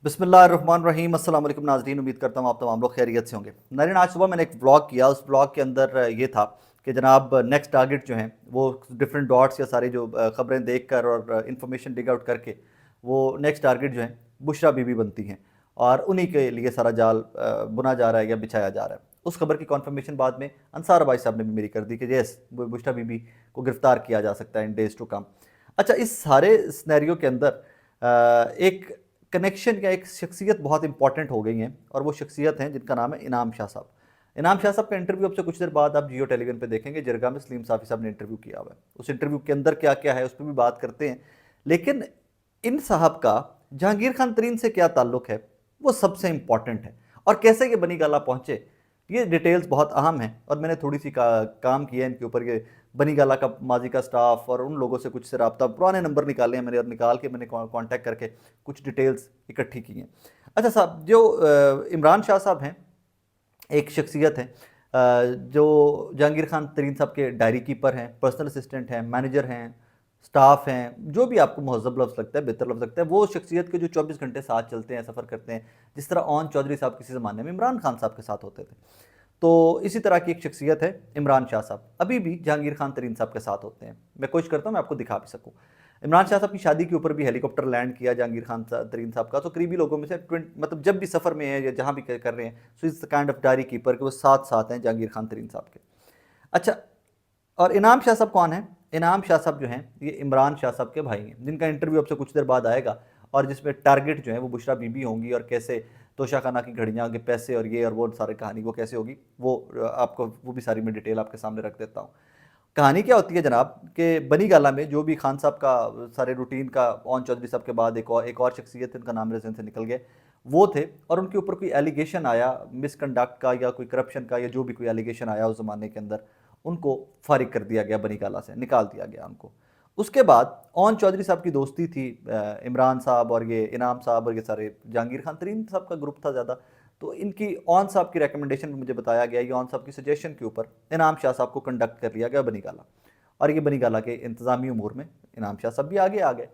बिस्मिल्लाहिर्रहमानिर्रहीम। अस्सलाम वालेकुम नाज़रीन, उम्मीद करता हूँ आप तमाम लोग खैरियत से होंगे। नाज़रीन, आज सुबह मैंने एक व्लॉग किया। उस व्लॉग के अंदर ये था कि जनाब नेक्स्ट टारगेट जो हैं वो डिफरेंट डॉट्स या सारी जो ख़बरें देख कर और इंफॉर्मेशन डिग आउट करके वो नेक्स्ट टारगेट जो हैं बुशरा बीबी बनती हैं और उन्हीं के लिए सारा जाल बुना जा रहा है या बिछाया जा रहा है। उस खबर की कॉन्फर्मेशन बाद में अंसार भाई साहब ने भी मेरी कर दी कि यस, बुशरा बीबी को गिरफ्तार किया जा सकता है इन डेज टू कम। अच्छा, इस सारे स्नैरियो के अंदर एक कनेक्शन या एक शख्सियत बहुत इंपॉर्टेंट हो गई हैं और वो शख्सियत हैं जिनका नाम है इनाम शाह साहब। इनाम शाह साहब का इंटरव्यू अब से कुछ देर बाद आप जियो टेलीविजन पे देखेंगे। जरगा में सलीम साफ़ी साहब ने इंटरव्यू किया हुआ है। उस इंटरव्यू के अंदर क्या क्या है उस पर भी बात करते हैं। लेकिन इन साहब का जहांगीर खान तरीन से क्या ताल्लुक है वो सबसे इंपॉर्टेंट है। और कैसे ये बनी गाला पहुंचे, ये डिटेल्स बहुत अहम हैं और मैंने थोड़ी सी काम किया है इनके ऊपर। ये बनी गाला का माजी का स्टाफ और उन लोगों से कुछ से रब्ता, पुराने नंबर निकाले हैं मैंने और निकाल के मैंने कांटेक्ट करके कुछ डिटेल्स इकट्ठी की हैं। अच्छा साहब, जो इमरान शाह साहब हैं, एक शख्सियत है जो जहांगीर खान तरीन साहब के डायरी कीपर हैं, पर्सनल असिस्टेंट हैं, मैनेजर हैं, स्टाफ हैं, जो भी आपको महजब लफ्ज़ लगता है, बेहतर लफ्ज़ लगता है, वो शख्सियत के जो 24 घंटे साथ चलते हैं, सफ़र करते हैं। जिस तरह ओन चौधरी साहब किसी ज़माने में इमरान खान साहब के साथ होते थे, तो इसी तरह की एक शख्सियत है इमरान शाह साहब। अभी भी जहांगीर खान तरीन साहब के साथ होते हैं। मैं कोशिश करता हूँ मैं आपको दिखा भी सकूँ। इमरान शाह साहब की शादी के ऊपर भी हेलीकॉप्टर लैंड किया जहांगीर खान तरीन साहब का। तो करीबी लोगों में से मतलब जब भी सफ़र में है या जहाँ भी कर रहे हैं, सो इस काइंड ऑफ डायरी कीपर के वो साथ साथ हैं जहांगीर खान तरीन साहब के। अच्छा, और इनाम शाह साहब कौन है? इनाम शाह साहब जो हैं ये इमरान शाह साहब के भाई हैं, जिनका इंटरव्यू अब से कुछ देर बाद आएगा और जिसमें टारगेट जो है वो बुशरा बीबी होंगी और कैसे तोशा खाना की घड़ियाँ के पैसे और ये और वो सारी कहानी वो कैसे होगी, वो आपको वो भी सारी मैं डिटेल आपके सामने रख देता हूँ। कहानी क्या होती है जनाब कि बनी गाला में जो भी खान साहब का सारे रूटीन का ओन चौधरी साहब के बाद एक और शख्सियत, उनका नाम मेरे जहन से निकल गए, वो थे। और उनके ऊपर कोई एलिगेशन आया मिसकंडक्ट का या कोई करप्शन का या जो भी कोई एलिगेशन आया उस ज़माने के अंदर, उनको फारिग कर दिया गया, बनी गाला से निकाल दिया गया उनको। उसके बाद ओन चौधरी साहब की दोस्ती थी इमरान साहब और ये इनाम साहब और ये सारे जहांगीर खान तरीन साहब का ग्रुप था ज़्यादा। तो इनकी ओन साहब की रिकमेंडेशन में मुझे बताया गया, ये ओन साहब की सजेशन के ऊपर इनाम शाह साहब को कंडक्ट कर लिया गया बनी गाला। और ये बनी गाला के इंतज़ामी उमूर में इनाम शाह साहब भी आगे आ गए।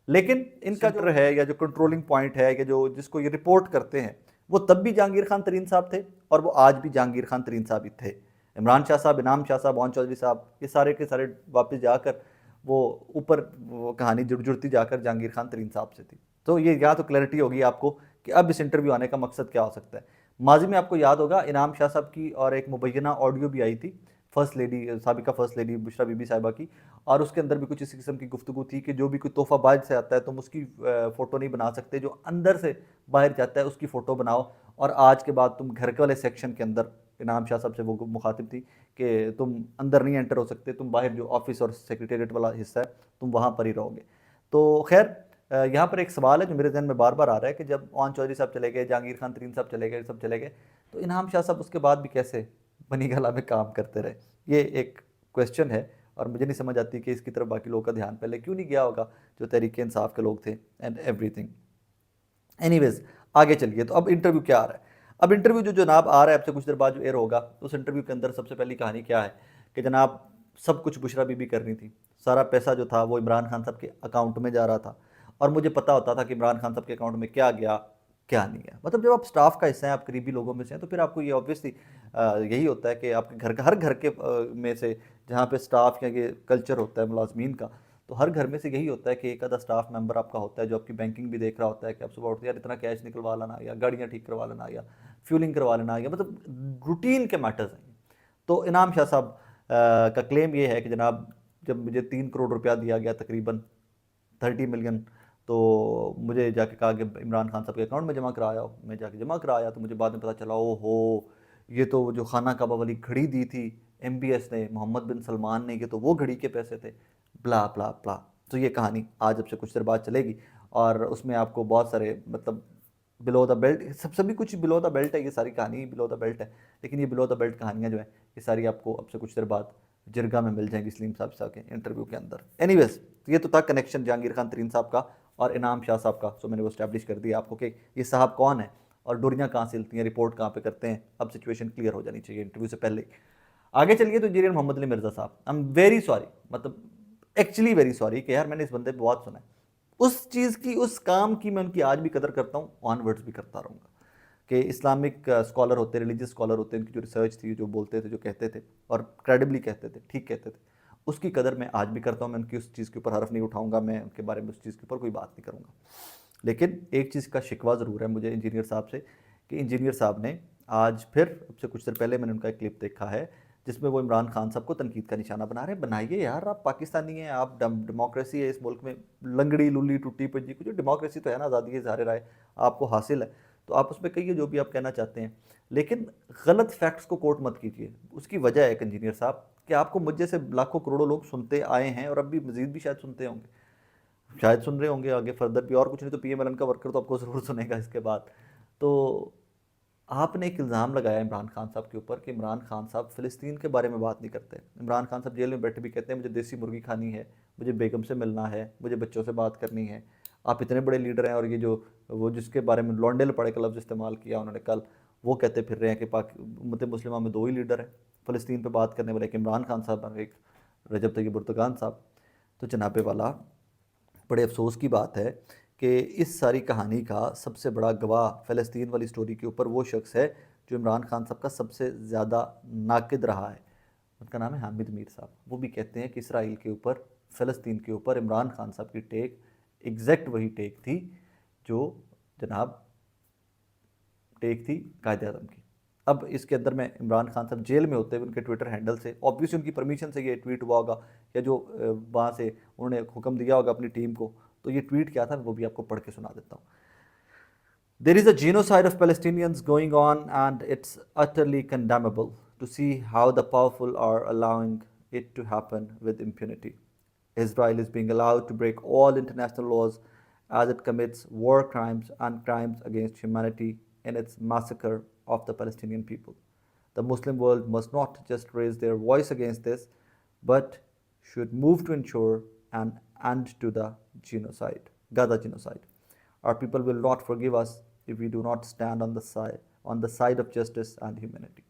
लेकिन इनका जो है या जो कंट्रोलिंग पॉइंट है या जो जिसको ये रिपोर्ट करते हैं, वो तब भी जहांगीर खान तरीन साहब थे और वो आज भी जहांगीर खान तरीन साहब ही थे। इमरान शाह साहब, इनाम शाह साहब, ओन चौधरी साहब, ये सारे के सारे वापस जाकर वो ऊपर वो कहानी जुड़ती जाकर जहांगीर खान तरीन साहब से थी। तो ये यहाँ तो क्लैरिटी होगी आपको कि अब इस इंटरव्यू आने का मकसद क्या हो सकता है। माजी में आपको याद होगा इनाम शाह साहब की और एक मुबैना ऑडियो भी आई थी फर्स्ट लेडी, साबिका फर्स्ट लेडी बुशरा बीबी साहिबा की। और उसके अंदर भी कुछ इसी किस्म की गुफ्तगू थी कि जो भी कोई तोहफा बाहर से आता है तुम उसकी फ़ोटो नहीं बना सकते, जो अंदर से बाहर जाता है उसकी फ़ोटो बनाओ। और आज के बाद तुम घर के वाले सेक्शन के अंदर, इनाम शाह साहब से वो मुखातिब थी कि तुम अंदर नहीं एंटर हो सकते, तुम बाहर जो ऑफिस और सेक्रेटेरिएट वाला हिस्सा है तुम वहाँ पर ही रहोगे। तो खैर, यहाँ पर एक सवाल है जो मेरे जहन में बार बार आ रहा है कि जब ओन चौधरी साहब चले गए, जहांगीर खान तरीन साहब चले गए, सब चले गए, तो इनाम शाह साहब उसके बाद भी कैसे बनी गला में काम करते रहे? ये एक क्वेश्चन है और मुझे नहीं समझ आती कि इसकी तरफ बाकी लोगों का ध्यान पहले क्यों नहीं गया होगा जो तहरीक इंसाफ के लोग थे एंड एवरीथिंग। एनीवेज, आगे चलिए। तो अब इंटरव्यू क्या आ रहा है? अब इंटरव्यू जो जनाब आ रहा है अब से कुछ देर बाद जो एयर होगा, उस इंटरव्यू के अंदर सबसे पहली कहानी क्या है कि जनाब सब कुछ बुशरा बीबी करनी थी। सारा पैसा जो था वो इमरान खान साहब के अकाउंट में जा रहा था और मुझे पता होता था कि इमरान खान साहब के अकाउंट में क्या गया क्या नहीं गया। मतलब जब आप स्टाफ का हिस्सा हैं, आप करीबी लोगों में से हैं, तो फिर आपको ये ऑब्वियसली यही होता है कि आपके घर का हर घर के में से जहाँ पे स्टाफ या ये कल्चर होता है मुलाजमीन का, तो हर घर में से यही होता है कि एक आधा स्टाफ मेंबर आपका होता है जो आपकी बैंकिंग भी देख रहा होता है कि आप सुबह उठते यार इतना कैश निकलवा लेना या गाड़ियाँ ठीक करवा लेना या फ्यूलिंग करवा लेना, या मतलब रूटीन के मैटर्स हैं। तो इनाम शाह साहब का क्लेम ये है कि जनाब जब मुझे 3 करोड़ रुपया दिया गया, तकरीबन 30 मिलियन, तो मुझे जाके कहा कि इमरान खान साहब के अकाउंट में जमा कराया हो। मैं जाके जमा कराया तो मुझे बाद में पता चला, ओ हो, ये तो वो जो खाना काबा वाली घड़ी दी थी MBS ने, मोहम्मद बिन सलमान ने, ये तो वो घड़ी के पैसे थे, ब्ला ब्ला ब्ला। तो ये कहानी आज अब से कुछ देर बाद चलेगी और उसमें आपको बहुत सारे मतलब बिलो द बेल्ट, सब सभी कुछ बिलो द बेल्ट है, ये सारी कहानी बिलो द बेल्ट है। लेकिन ये बिलो द बेल्ट कहानियाँ जो है ये सारी आपको अब से कुछ देर बाद जिरगा में मिल जाएंगी सलीम साहब के इंटरव्यू के अंदर। एनीवेज, तो ये तो था कनेक्शन जहांगीर खान तरीन साहब का और इनाम शाह साहब का। सो मैंने वो स्टैब्लिश कर दिया आपको कि ये साहब कौन है और डोरियाँ कहाँ से हिलती हैं, रिपोर्ट कहाँ पे करते हैं। अब सिचुएशन क्लियर हो जानी चाहिए इंटरव्यू से पहले। आगे चलिए तो इंजीनियर मोहम्मद अली मिर्ज़ा साहब, आई एम वेरी सॉरी, मतलब एक्चुअली वेरी सॉरी कि यार मैंने इस बंदे पे बहुत सुना है। उस चीज़ की, उस काम की मैं उनकी आज भी कदर करता हूँ, ऑनवर्ड्स भी करता रहूँगा। कि इस्लामिक स्कॉलर होते, रिलीजियस स्कॉलर होते, उनकी जो रिसर्च थी, जो बोलते थे, जो कहते थे और क्रेडिबली कहते थे, ठीक कहते थे, उसकी कदर मैं आज भी करता हूँ। मैं उनकी उस चीज़ के ऊपर हरफ नहीं उठाऊंगा, मैं उनके बारे में उस चीज़ के ऊपर कोई बात नहीं करूँगा। लेकिन एक चीज़ का शिकवा ज़रूर है मुझे इंजीनियर साहब से, कि इंजीनियर साहब ने आज फिर, अब से कुछ देर पहले मैंने उनका एक क्लिप देखा है जिसमें वो इमरान खान साहब को तनकीद का निशाना बना रहे हैं। बनाइए यार, आप पाकिस्तानी हैं, आप डेमोक्रेसी है इस मुल्क में, लंगड़ी लुल्ली टूटी पंजी कुछ डेमोक्रेसी तो है ना, आज़ादी है ज़ाहिर राय आपको हासिल है, तो आप उसमें कहिए जो भी आप कहना चाहते हैं, लेकिन गलत फैक्ट्स को कोट मत कीजिए। उसकी वजह है एक इंजीनियर साहब कि आपको मुझ जैसे लाखों करोड़ों लोग सुनते आए हैं और अब भी मजीद भी शायद सुनते होंगे, शायद सुन रहे होंगे आगे फर्दर भी, और कुछ नहीं तो पीएमएलएन का वर्कर तो आपको ज़रूर सुनेगा इसके बाद। तो आपने एक इल्ज़ाम लगाया इमरान खान साहब के ऊपर कि इमरान खान साहब फ़िलिस्तीन के बारे में बात नहीं करते। इमरान खान साहब जेल में बैठे भी कहते हैं मुझे देसी मुर्गी खानी है, मुझे बेगम से मिलना है, मुझे बच्चों से बात करनी है। आप इतने बड़े लीडर हैं और ये जो वो जिसके बारे में लौंडे लपड़े का लफ्ज़ इस्तेमाल किया उन्होंने कल, वो कहते फिर रहे हैं कि पाक उम्मत मुस्लिमा में दो ही लीडर हैं फ़लस्तीन पर बात करने वाले, एक इमरान खान साहब और एक रजब तैयब उर्दगान साहब। तो जनाबे वाला, बड़े अफसोस की बात है कि इस सारी कहानी का सबसे बड़ा गवाह फ़लस्तीन वाली स्टोरी के ऊपर वो शख्स है जो इमरान खान साहब का सबसे ज़्यादा नाकिद रहा है। उनका नाम है हामिद मीर साहब। वो भी कहते हैं कि इसराइल के ऊपर, फ़लस्तीन के ऊपर इमरान खान साहब की टेक एग्जैक्ट वही टेक थी जो जनाब टेक थी कायद आज़म की। अब इसके अंदर में इमरान खान साहब जेल में होते हुए उनके ट्विटर हैंडल से, ऑब्वियसली उनकी परमिशन से ये ट्वीट हुआ होगा, या जो वहाँ से उन्होंने हुक्म दिया होगा अपनी टीम को, तो ये ट्वीट क्या था वो भी आपको पढ़ के सुना देता हूँ। There is a genocide of Palestinians going on, and it's utterly condemnable to see how the powerful are allowing it to happen with impunity. Israel is being allowed to break all international laws as it commits war crimes and crimes against humanity in its massacre of the Palestinian people. The Muslim world must not just raise their voice against this, but should move to ensure an end to the genocide, Gaza genocide. Our people will not forgive us if we do not stand on the side of justice and humanity.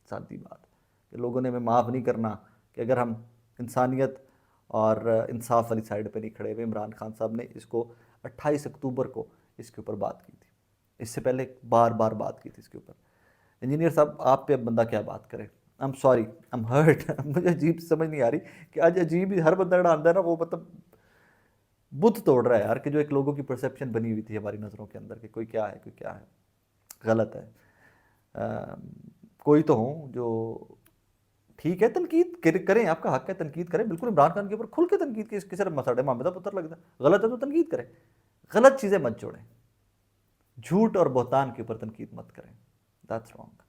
सादी बात कि लोगों ने हमें माफ़ नहीं करना कि अगर हम इंसानियत और इंसाफ वाली साइड पे नहीं खड़े हुए। इमरान खान साहब ने इसको 28 अक्टूबर को इसके ऊपर बात की थी, इससे पहले बार बार बात की थी इसके ऊपर। इंजीनियर साहब, आप पे अब बंदा क्या बात करे। I am sorry, I am hurt मुझे अजीब समझ नहीं आ रही कि आज अजीब ही हर बंदा जड़ा आंदा है ना, वो मतलब बुत तोड़ रहा है यार, कि जो एक लोगों की परसेप्शन बनी हुई थी हमारी नज़रों के अंदर कि कोई क्या है, कोई क्या है, गलत है। कोई तो हो जो ठीक है, तनकीद करें, आपका हक है, तनकीद करें बिल्कुल। इमरान खान के ऊपर खुल के तनकीद की, इसके सिर्फ मसाड़े मामदा पुत्र लगता है, गलत है तो तनकीद करें, गलत चीज़ें मत जोड़ें, झूठ और बहतान के ऊपर तनकीद मत करें, दैट्स रॉन्ग।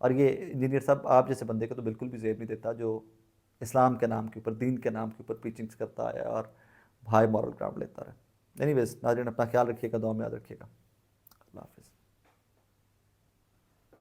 और ये इंजीनियर साहब आप जैसे बंदे को तो बिल्कुल भी जेब नहीं देता जो इस्लाम के नाम के ऊपर, दीन के नाम के ऊपर प्रीचिंग्स करता है और हाई मॉरल ग्राउंड लेता रहे। एनीवेज नाज़रीन, अपना ख्याल रखिएगा, दुआ में याद रखिएगा। अल्लाह हाफ़िज़।